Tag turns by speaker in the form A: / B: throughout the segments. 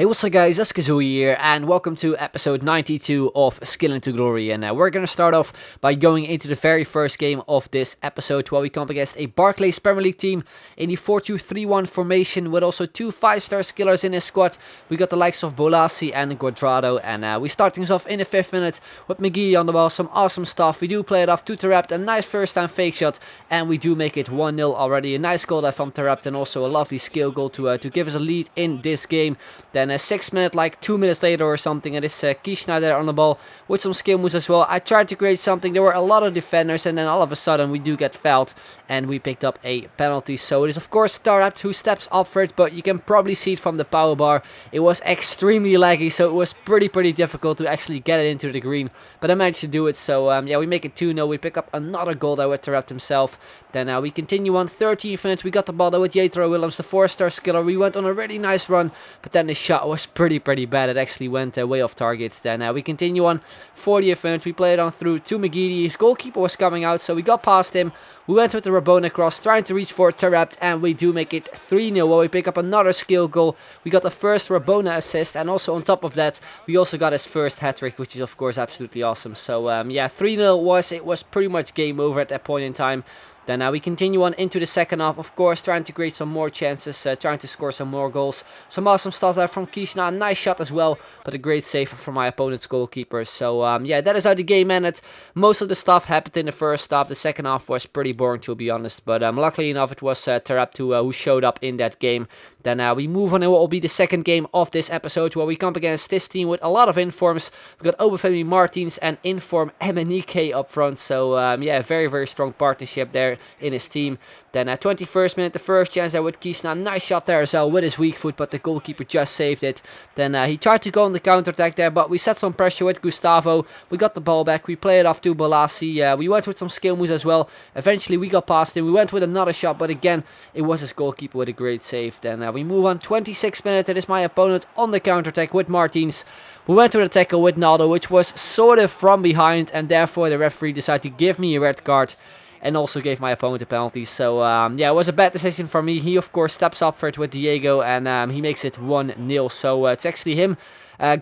A: Hey, what's up guys, it's Kazooie here, and welcome to episode 92 of Skill into Glory. And we're going to start off by going into the very first game of this episode, where we come up against a Barclays Premier League team in the 4-2-3-1 formation, with also two 5-star skillers in his squad. We got the likes of Bolasi and Guadrado, and we start things off in the 5th minute with McGee on the ball. Some awesome stuff. We do play it off to Taarabt, a nice first time fake shot, and we do make it 1-0 already. A nice goal there from Taarabt, and also a lovely skill goal to give us a lead in this game. Then 6th minute, like 2 minutes later or something, it is Kishna there on the ball with some skill moves as well. I tried to create something, there were a lot of defenders, and then all of a sudden we do get fouled and we picked up a penalty. So it is of course Taarabt who steps up for it, but you can probably see it from the power bar. It was extremely laggy, so it was pretty difficult to actually get it into the green, but I managed to do it. So yeah, we make it 2-0. We pick up another goal there with Taarabt himself. Then we continue on 13th minute. We got the ball there with Jethro Willems, the 4-star skiller. We went on a really nice run, but then the shot was pretty bad. It actually went way off target. Then we continue on 40th minute. We play it on through to McGee. His goalkeeper was coming out, so we got past him. We went with the Rabona cross, trying to reach for Taarabt, and we do make it 3-0, where we pick up another skill goal. We got the first Rabona assist, and also on top of that, we also got his first hat-trick, which is of course absolutely awesome. So yeah, 3-0 was pretty much game over at that point in time. Then we continue on into the second half, of course, trying to create some more chances, trying to score some more goals. Some awesome stuff there from Kishna, a nice shot as well, but a great save from my opponent's goalkeeper. So yeah, that is how the game ended. Most of the stuff happened in the first half. The second half was pretty boring, to be honest, but luckily enough it was Taarabt who showed up in that game. Then we move on to what will be the second game of this episode, where we come up against this team with a lot of informs. We've got Obafemi Martins and inform MNEK up front. So yeah, very strong partnership there in his team. Then at 21st minute, the first chance there with Kishna. Nice shot there as well with his weak foot, but the goalkeeper just saved it. Then he tried to go on the counter-attack there, but we set some pressure with Gustavo. We got the ball back. We played it off to Bolasi. We went with some skill moves as well. Eventually we got past him. We went with another shot, but again, it was his goalkeeper with a great save. Then we move on 26th minute. It is my opponent on the counter-attack with Martins. We went to the tackle with Naldo, which was sort of from behind, and therefore the referee decided to give me a red card and also gave my opponent a penalty. So yeah, it was a bad decision for me. He of course steps up for it with Diego, and he makes it 1-0. So it's actually him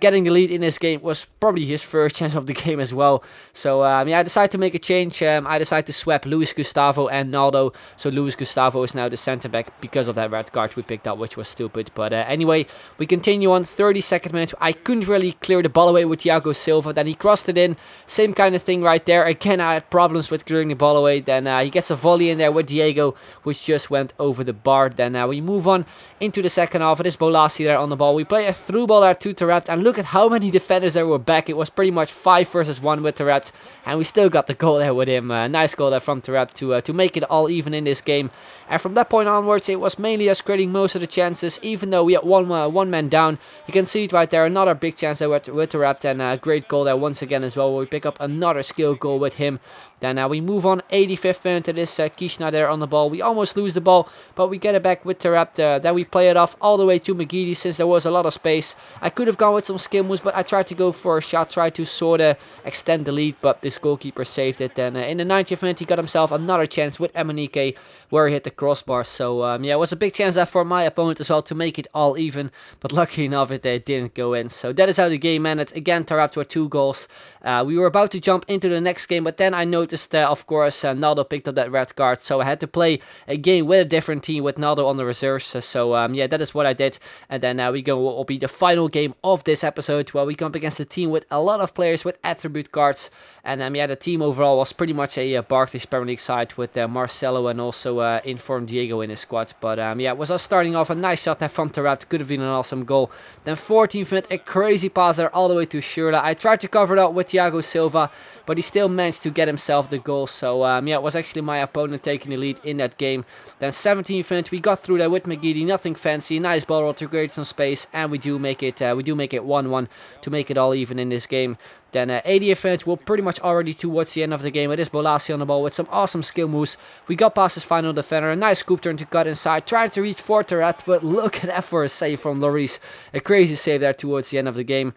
A: getting the lead in this game. Was probably his first chance of the game as well. So yeah, I decided to make a change. I decided to swap Luis Gustavo and Naldo. So Luis Gustavo is now the centre back because of that red card we picked up, which was stupid. But anyway, we continue on 32nd minute. I couldn't really clear the ball away with Thiago Silva. Then he crossed it in. Same kind of thing right there. Again, I had problems with clearing the ball away. Then he gets a volley in there with Diego, which just went over the bar. Then we move on into the second half. It is Bolasi there on the ball. We play a through ball there to Taarabt, and look at how many defenders there were back. It was pretty much 5 versus 1 with Taarabt, and we still got the goal there with him. Nice goal there from Taarabt to make it all even in this game. And from that point onwards, it was mainly us creating most of the chances, even though we had one man down. You can see it right there, another big chance there with Taarabt, and a great goal there once again as well, where we pick up another skill goal with him. Then we move on 85th minute. It is Kishna there on the ball. We almost lose the ball, but we get it back with Taarabt. Then we play it off all the way to McGee, since there was a lot of space. I could have gone with some skill moves, but I tried to go for a shot, tried to sort of extend the lead, but this goalkeeper saved it. Then in the 90th minute, he got himself another chance with MNEK, where he hit the crossbar. So yeah, it was a big chance there for my opponent as well to make it all even, but luckily enough it didn't go in. So that is how the game ended. Again, Taarabt with 2 goals. We were about to jump into the next game, but then I noticed of course Naldo picked up that red card, so I had to play a game with a different team with Naldo on the reserves. So yeah, that is what I did. And then we go what will be the final game of this episode, where we come up against a team with a lot of players with attribute cards. And yeah, the team overall was pretty much a Barclays Premier League side with Marcelo and also Inform Diego in his squad. But yeah, it was us starting off. A nice shot there from Taarabt, could have been an awesome goal. Then 14th minute, a crazy pass there all the way to Shurla. I tried to cover it up with Thiago Silva, but he still managed to get himself the goal. So yeah, it was actually my opponent taking the lead in that game. Then 17th minute, we got through there with McGee, nothing fancy, nice ball roll to create some space, and we do make it 1-1 to make it all even in this game. Then 80th minute, we're pretty much already towards the end of the game. It is Bolasi on the ball with some awesome skill moves. We got past his final defender. A nice scoop turn to cut inside. Tried to reach for Taarabt, but look at that for a save from Lloris. A crazy save there towards the end of the game.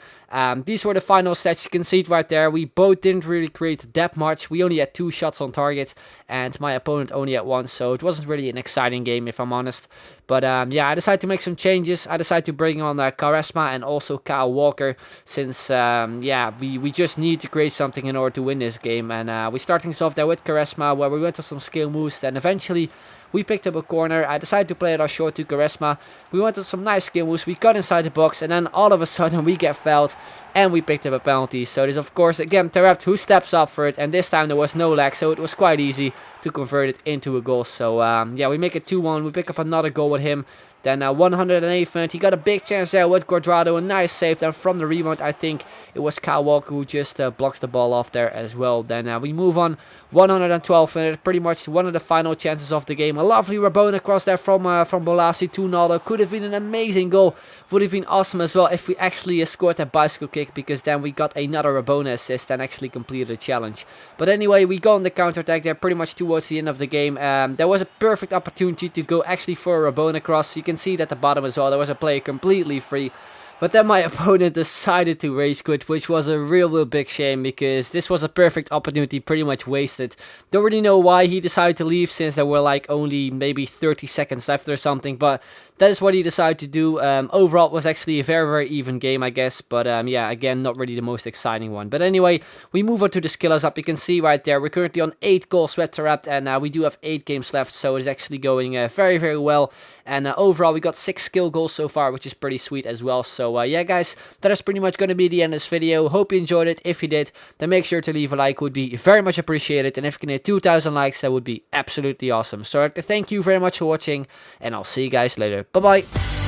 A: These were the final stats. You can see it right there. We both didn't really create that much. We only had 2 shots on target, and my opponent only had 1. So it wasn't really an exciting game, if I'm honest. But yeah, I decided to make some changes. I decided to bring on Charisma and also Kyle Walker, since yeah, we just need to create something in order to win this game. And we start things off there with Charisma, where we went to some skill moves, and eventually we picked up a corner. I decided to play it out short to Charisma. We went to some nice skill moves. We got inside the box, and then all of a sudden we get fouled, and we picked up a penalty. So there's of course again Taarabt who steps up for it, and this time there was no lag, so it was quite easy to convert it into a goal. So yeah, we make it 2-1. We pick up another goal with him. Then 108th minute, he got a big chance there with Guadrado, a nice save. Then from the rebound, I think it was Kyle Walker who just blocks the ball off there as well. Then we move on, 112th minute, pretty much one of the final chances of the game. A lovely Rabona across there from Bolasi to Naldo. Could have been an amazing goal. Would have been awesome as well if we actually scored that bicycle kick, because then we got another Rabona assist and actually completed the challenge. But anyway, we go on the counter-attack there pretty much towards the end of the game. There was a perfect opportunity to go actually for a Rabona cross. You can see that at the bottom as well, there was a player completely free. But then my opponent decided to rage quit, which was a real big shame, because this was a perfect opportunity pretty much wasted. Don't really know why he decided to leave, since there were like only maybe 30 seconds left or something, but that is what he decided to do. Overall, it was actually a very even game, I guess, but yeah, again, not really the most exciting one. But anyway, we move on to the skillers up. You can see right there, we're currently on 8 goals with Taarabt, and we do have 8 games left, so it's actually going very well. And overall, we got 6 skill goals so far, which is pretty sweet as well. So yeah, guys, that is pretty much going to be the end of this video. Hope you enjoyed it. If you did, then make sure to leave a like. Would be very much appreciated. And if you can hit 2,000 likes, that would be absolutely awesome. So I'd like to thank you very much for watching, and I'll see you guys later. Bye bye.